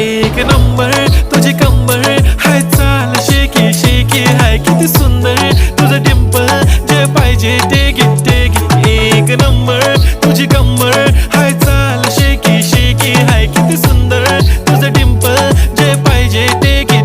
एक नंबर तुझी कंबर हाय चाल शेकी शेकी हाय किती सुंदर तुझं डिंपल जे पाहिजे ते घे एक नंबर तुझी कंबर हाय चाल शेकी शेकी हाय किती सुंदर तुझं डिंपल जे पाहिजे ते घे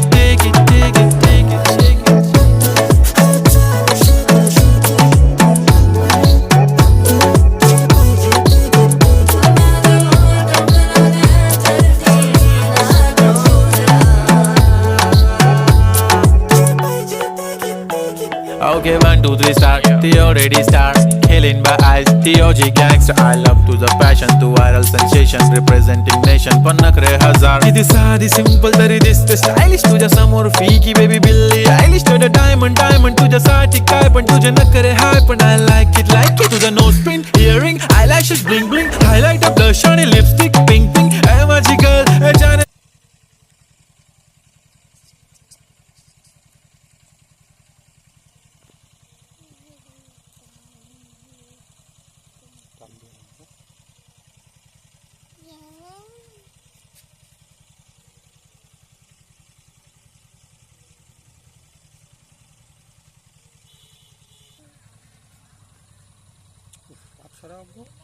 Okay, 1, 2, 3 start. The already starts. Killing by eyes. The OG gangster. I love to the passion, to viral sensation. Representing nation. पण नखरे हजार. किती साधी simple तरी दिसते stylish. तुझ्या समोर फीकी baby बिल्ली. Stylish to the diamond तुझ्यासाठी काय पण तुझे नखरे हाय पण I like it. तुझं nose pin, earring, eyelashes bling bling. Highlight of blush आणि lipstick pink pink. ए माझी girl, ए जाने अप्सरा